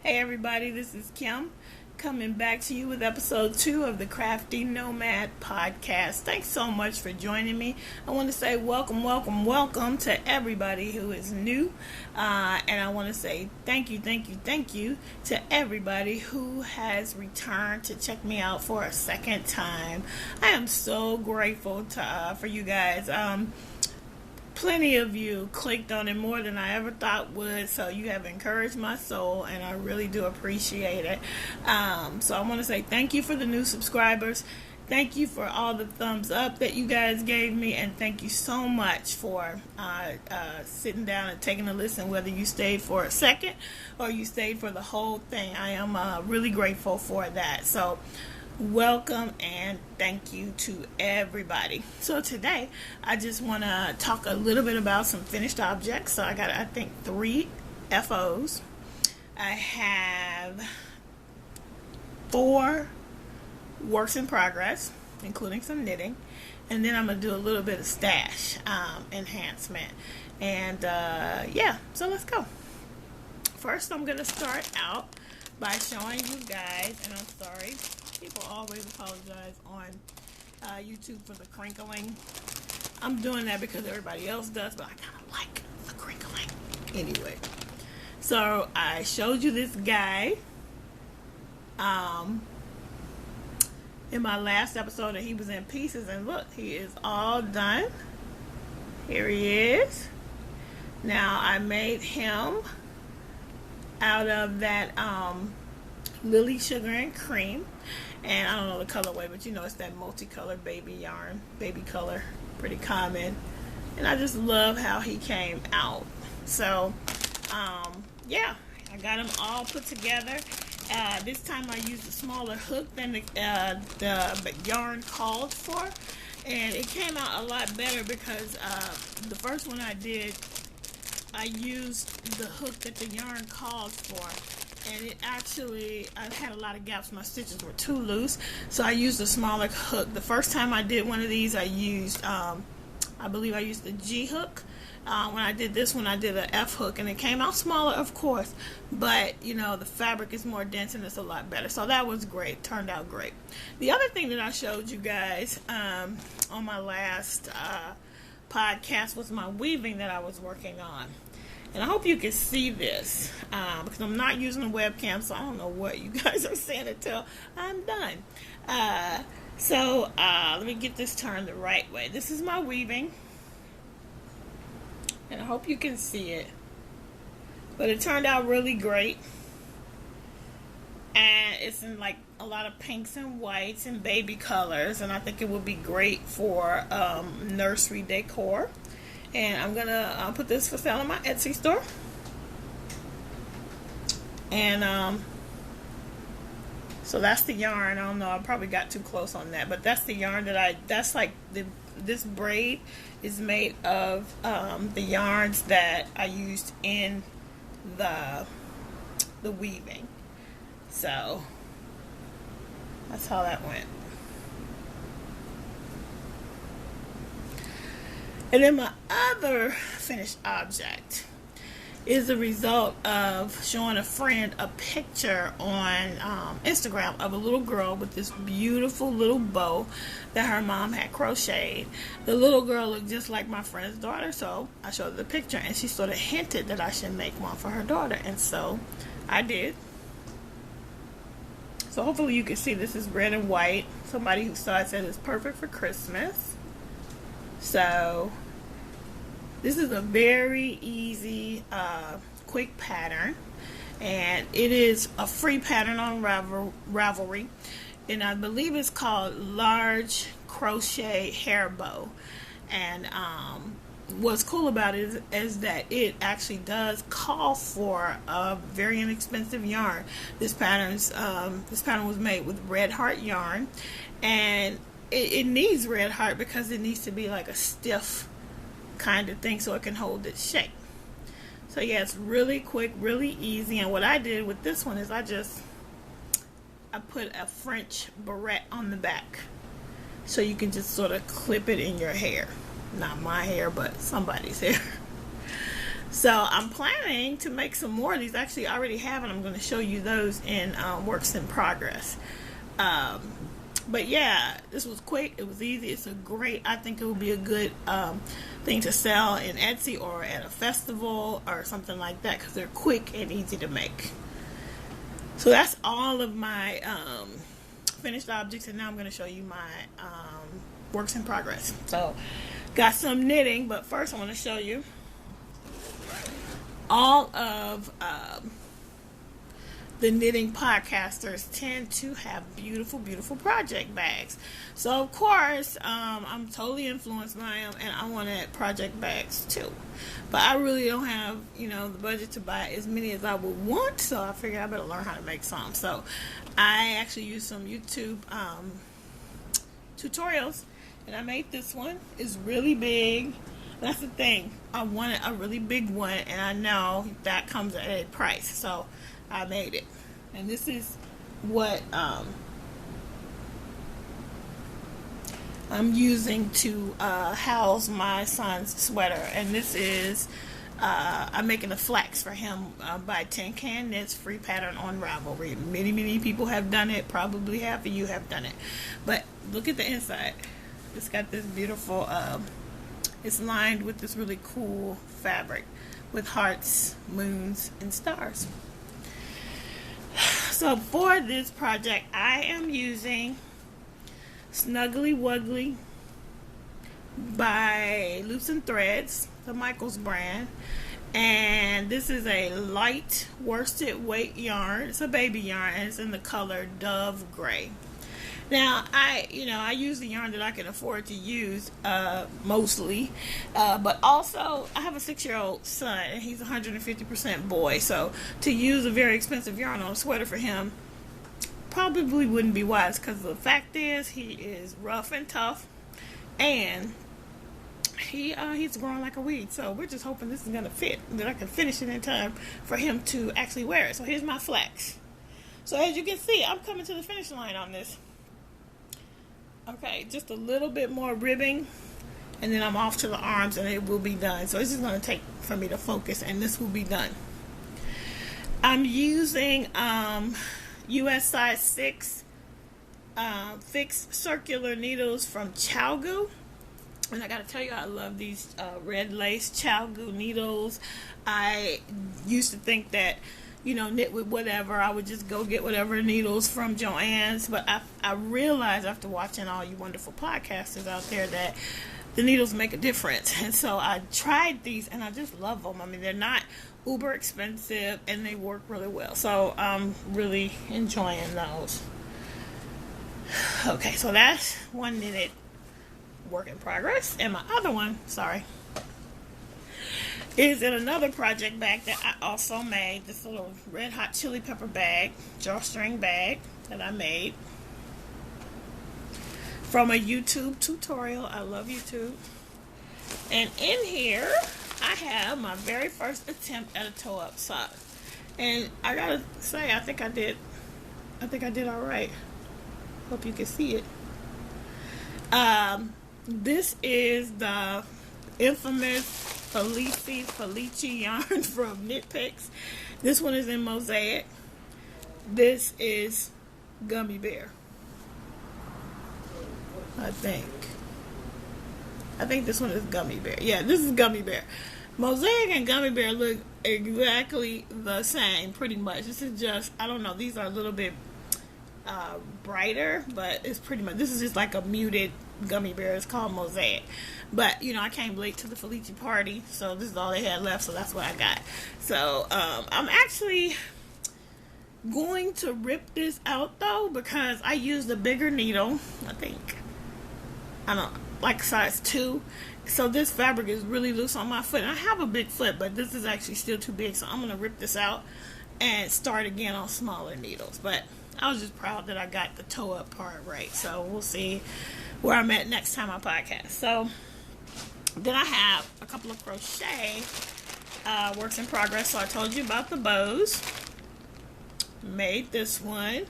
Hey everybody, this is Kim coming back to you with episode 2 of the Crafty Nomad podcast. Thanks so much for joining me. I want to say welcome to everybody who is new. And I want to say thank you to everybody who has returned to check me out for a second time. I am so grateful for you guys. Plenty of you clicked on it more than I ever thought would, so you have encouraged my soul, and I really do appreciate it. So I want to say thank you for the new subscribers. Thank you for all the thumbs up that you guys gave me, and thank you so much for sitting down and taking a listen, whether you stayed for a second or you stayed for the whole thing. I am really grateful for that. So welcome and thank you to everybody. So today I just want to talk a little bit about some finished objects. So I got, I think, 3 FOs. I have 4 works in progress, including some knitting, and then I'm gonna do a little bit of stash enhancement. And yeah, so let's go. First, I'm gonna start out by showing you guys, and I'm sorry, people always apologize on YouTube for the crinkling. I'm doing that because everybody else does, but I kind of like the crinkling anyway. So I showed you this guy in my last episode, and he was in pieces, and look, he is all done. Here he is. Now I made him out of that Lily Sugar and Cream, and I don't know the colorway, but you know it's that multicolored baby yarn, baby color, pretty common, and I just love how he came out. So yeah, I got them all put together. This time I used a smaller hook than the yarn called for, and it came out a lot better because the first one I did, I used the hook that the yarn called for, and it actually, I had a lot of gaps. My stitches were too loose, so I used a smaller hook. The first time I did one of these, I used, I believe I used the G hook. When I did this one, I did an F hook, and it came out smaller, of course, but you know, the fabric is more dense and it's a lot better. So that was great, turned out great. The other thing that I showed you guys on my last podcast was my weaving that I was working on. And I hope you can see this because I'm not using a webcam, so I don't know what you guys are saying until I'm done. So let me get this turned the right way. This is my weaving, and I hope you can see it. But it turned out really great, and it's in like a lot of pinks and whites and baby colors, and I think it would be great for nursery decor. And I'm gonna put this for sale on my Etsy store. And so that's the yarn. I don't know, I probably got too close on that, but that's the yarn that that's like this braid is made of the yarns that I used in the weaving. So that's how that went. And then my other finished object is the result of showing a friend a picture on Instagram of a little girl with this beautiful little bow that her mom had crocheted. The little girl looked just like my friend's daughter, so I showed her the picture, and she sort of hinted that I should make one for her daughter, and so I did. So hopefully you can see this is red and white. Somebody who saw it said it's perfect for Christmas. So this is a very easy, quick pattern, and it is a free pattern on Ravelry, and I believe it's called Large Crochet Hair Bow. And what's cool about it is that it actually does call for a very inexpensive yarn. This pattern was made with Red Heart yarn, and it needs Red Heart because it needs to be like a stiff kind of thing so it can hold its shape. So yeah, it's really quick, really easy. And what I did with this one is I put a French barrette on the back, so you can just sort of clip it in your hair. Not my hair, but somebody's hair. So I'm planning to make some more of these. Actually, I already have, and I'm going to show you those in works in progress. But yeah, this was quick. It was easy. It's a great, I think it would be a good thing to sell in Etsy or at a festival or something like that, because they're quick and easy to make. So that's all of my finished objects, and now I'm going to show you my works in progress. So got some knitting, but first I want to show you all of the knitting podcasters tend to have beautiful, beautiful project bags. So of course, I'm totally influenced by them, and I wanted project bags too. But I really don't have, the budget to buy as many as I would want, so I figured I better learn how to make some. So I actually used some YouTube tutorials, and I made this one. It's really big. That's the thing. I wanted a really big one, and I know that comes at a price, so I made it. And this is what I'm using to house my son's sweater. And this is I'm making a flax for him by Tin Can Knits free pattern on Ravelry. Many people have done it. Probably half of you have done it. But look at the inside. It's got this beautiful it's lined with this really cool fabric with hearts, moons, and stars. So for this project, I am using Snuggly Wuggly by Loops and Threads, the Michaels brand. And this is a light worsted weight yarn. It's a baby yarn, and it's in the color Dove Gray. Now, I use the yarn that I can afford to use mostly, but also I have a 6-year-old son, and he's 150% boy, so to use a very expensive yarn on a sweater for him probably wouldn't be wise, because the fact is he is rough and tough, and he's growing like a weed. So we're just hoping this is going to fit, that I can finish it in time for him to actually wear it. So here's my flax. So as you can see, I'm coming to the finish line on this. Okay, just a little bit more ribbing, and then I'm off to the arms, and it will be done. So it's just going to take for me to focus, and this will be done. I'm using US size 6 fixed circular needles from ChowGoo. And I gotta tell you, I love these red lace ChowGoo needles. I used to think that, knit with whatever, I would just go get whatever needles from Joanns. But I realized after watching all you wonderful podcasters out there that the needles make a difference. And so I tried these, and I just love them. I mean, they're not uber expensive, and they work really well. So I'm really enjoying those. Okay, so that's one knitted work in progress. And my other one, is in another project bag that I also made. This little red hot chili pepper bag, drawstring bag that I made from a YouTube tutorial. I love YouTube. And in here I have my very first attempt at a toe up sock. And I gotta say, I think I did all right. Hope you can see it. This is the infamous Felici yarn from Knit Picks. This one is in mosaic. This is Gummy Bear. I think this one is Gummy Bear. Yeah, this is Gummy Bear. Mosaic and Gummy Bear look exactly the same, pretty much. This is just, I don't know, these are a little bit brighter, but it's pretty much, this is just like a muted Gummy Bear. It's called Mosaic. But I came late to the Felici party, so this is all they had left, so that's what I got. So I'm actually going to rip this out though, because I used a bigger needle. I don't like size 2, so this fabric is really loose on my foot. And I have a big foot, but this is actually still too big, so I'm gonna rip this out and start again on smaller needles. But I was just proud that I got the toe up part right. So we'll see where I'm at next time I podcast. So then I have a couple of crochet works in progress. So I told you about the bows. Made this one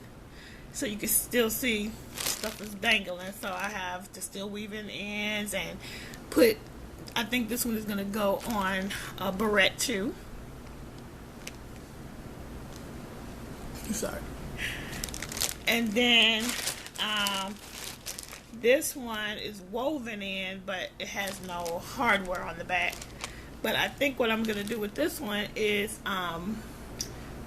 so you can still see stuff is dangling. So I have to still weave in ends and put I think this one is going to go on a barrette too. Sorry. And then this one is woven in, but it has no hardware on the back. But I think what I'm going to do with this one is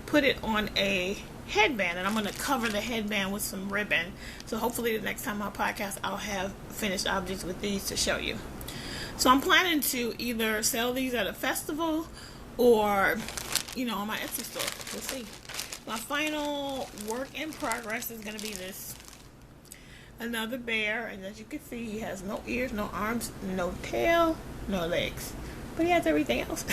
put it on a headband, and I'm going to cover the headband with some ribbon. So hopefully the next time I podcast, I'll have finished objects with these to show you. So I'm planning to either sell these at a festival or, you know, on my Etsy store. We'll see. My final work in progress is going to be this. Another bear, and as you can see, he has no ears, no arms, no tail, no legs. But he has everything else.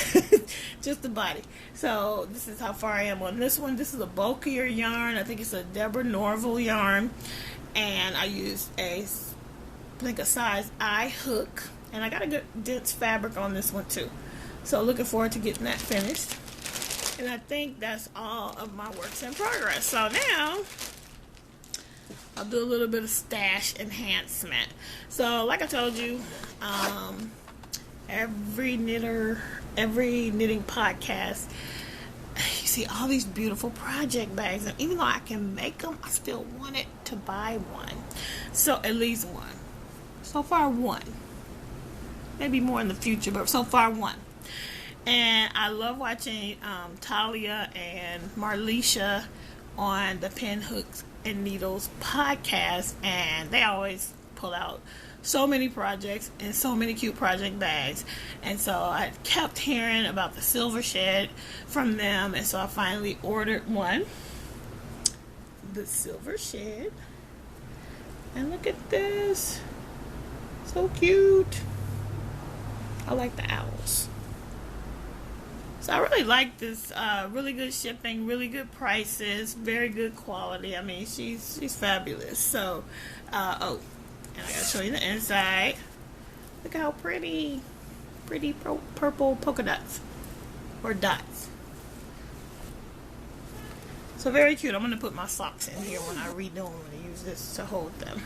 Just the body. So this is how far I am on this one. This is a bulkier yarn. I think it's a Deborah Norville yarn. And I used a size I hook. And I got a good dense fabric on this one too. So looking forward to getting that finished. And I think that's all of my works in progress. So now I'll do a little bit of stash enhancement. So like I told you, every knitting podcast, you see all these beautiful project bags, and even though I can make them, I still wanted to buy one. So at least one. So far one. Maybe more in the future, but so far one. And I love watching Talia and Marlisha on the Pin Hooks and Needles podcast, and they always pull out so many projects and so many cute project bags. And so I kept hearing about the Silver Shed from them, and so I finally ordered one. The Silver Shed. And look at this. So cute. I like the owls. So I really like this. Really good shipping, really good prices, very good quality. I mean, she's fabulous. So, oh, and I gotta show you the inside. Look how pretty purple polka dots or dots. So very cute. I'm gonna put my socks in here when I redo them. I'm gonna use this to hold them.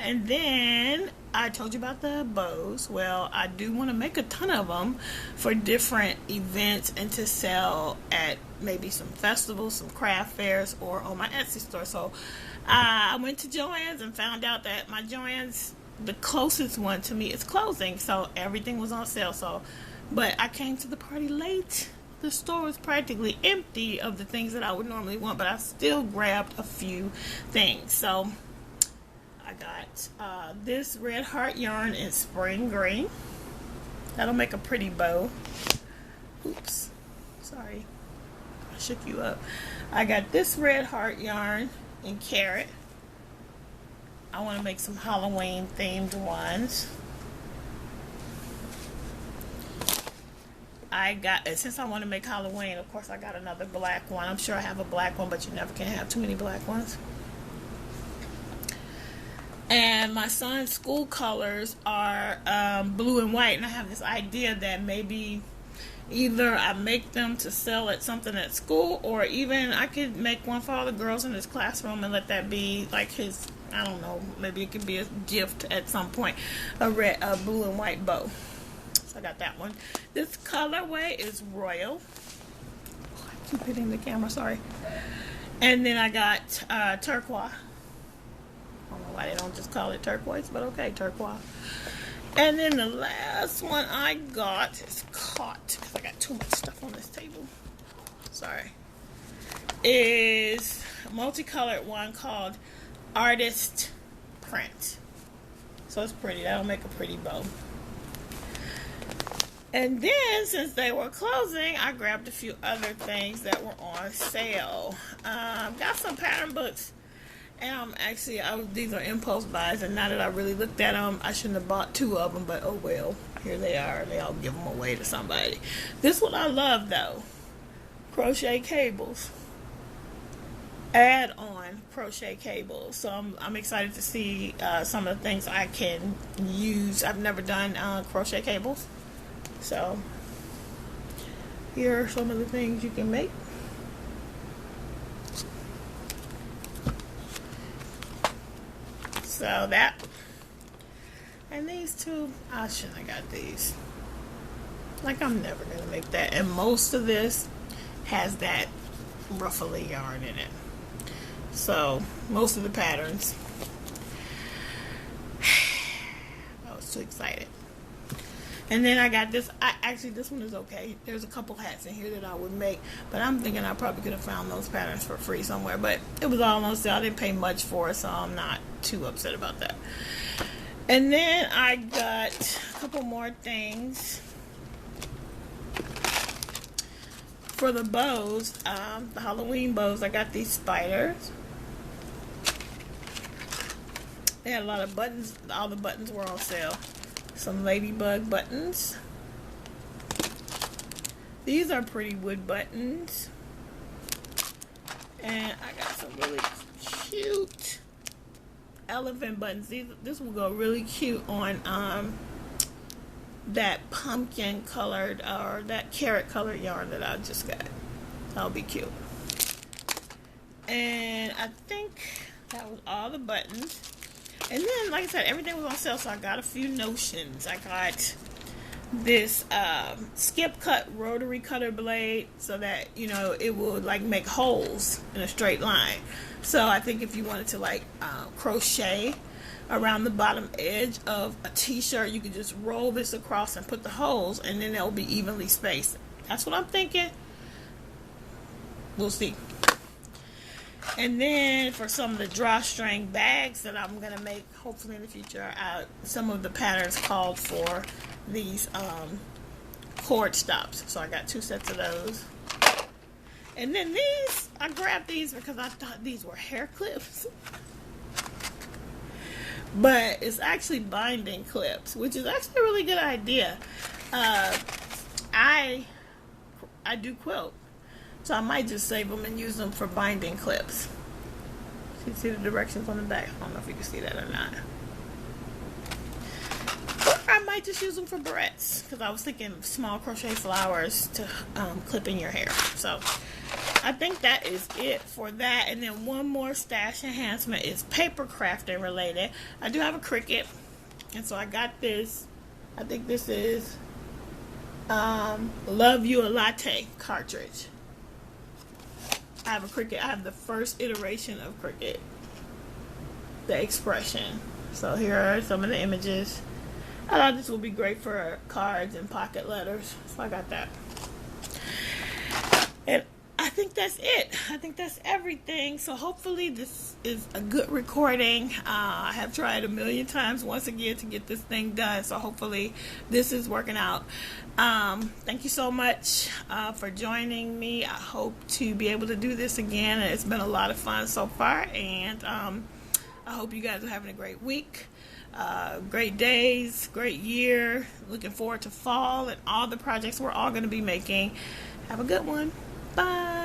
And then I told you about the bows. Well, I do want to make a ton of them for different events and to sell at maybe some festivals, some craft fairs, or on my Etsy store. So I went to Joanns and found out that my Joanns, the closest one to me, is closing. So everything was on sale. But I came to the party late. The store was practically empty of the things that I would normally want, but I still grabbed a few things. So I got this red heart yarn in spring green. That'll make a pretty bow. Oops, sorry, I shook you up. I got this red heart yarn in carrot. I want to make some Halloween themed ones. I got, since I want to make Halloween, of course I got another black one. I'm sure I have a black one, but you never can have too many black ones. And my son's school colors are blue and white, and I have this idea that maybe either I make them to sell at something at school, or even I could make one for all the girls in his classroom and let that be like his, I don't know, maybe it could be a gift at some point, a blue and white bow. So I got that one. This colorway is Royal. Oh, I keep hitting the camera, sorry. And then I got turquoise. I don't know why they don't just call it turquoise, but okay, turquoise. And then the last one I got is caught, because I got too much stuff on this table. Sorry. Is a multicolored one called Artist Print. So it's pretty. That'll make a pretty bow. And then, since they were closing, I grabbed a few other things that were on sale. Got some pattern books. And these are impulse buys, and now that I really looked at them, I shouldn't have bought 2 of them, but oh well, here they are. I'll give them away to somebody. This one I love though, crochet cables, add-on crochet cables. So I'm excited to see some of the things I can use. I've never done crochet cables, so here are some of the things you can make. So that, And these two, I shouldn't have got these. Like, I'm never gonna make that. And most of this has that ruffly yarn in it. So most of the patterns, I was too excited. And then I got this. Actually, this one is okay. There's a couple hats in here that I would make, but I'm thinking I probably could have found those patterns for free somewhere. But it was all on sale. I didn't pay much for it, so I'm not too upset about that. And then I got a couple more things for the bows, the Halloween bows. I got these spiders. They had a lot of buttons. All the buttons were on sale. Some ladybug buttons. These are pretty wood buttons. And I got some really cute elephant buttons. This will go really cute on that pumpkin colored or that carrot colored yarn that I just got. That'll be cute. And I think that was all the buttons. And then, like I said, everything was on sale, so I got a few notions. I got this skip cut rotary cutter blade so that, you know, it will like make holes in a straight line. So I think if you wanted to like crochet around the bottom edge of a t-shirt, you could just roll this across and put the holes, and then they'll be evenly spaced. That's what I'm thinking. We'll see. And then for some of the drawstring bags that I'm going to make hopefully in the future, some of the patterns called for these cord stops. So I got 2 sets of those. And then these, I grabbed these because I thought these were hair clips. But it's actually binding clips, which is actually a really good idea. I do quilt. So I might just save them and use them for binding clips. You see the directions on the back? I don't know if you can see that or not. Or I might just use them for barrettes, because I was thinking small crochet flowers to clip in your hair. So I think that is it for that. And then one more stash enhancement is paper crafting related. I do have a Cricut, and so I got this. I think this is Love You a Latte cartridge. I have a Cricut. I have the first iteration of Cricut, the expression. So here are some of the images. I thought this would be great for cards and pocket letters, so I got that. And I think that's it. I think that's everything. So hopefully this is a good recording. I have tried a million times once again to get this thing done, so hopefully this is working out. Thank you so much for joining me. I hope to be able to do this again. It's been a lot of fun so far, and I hope you guys are having a great week, great days, great year. Looking forward to fall and all the projects we're all going to be making. Have a good one. Bye.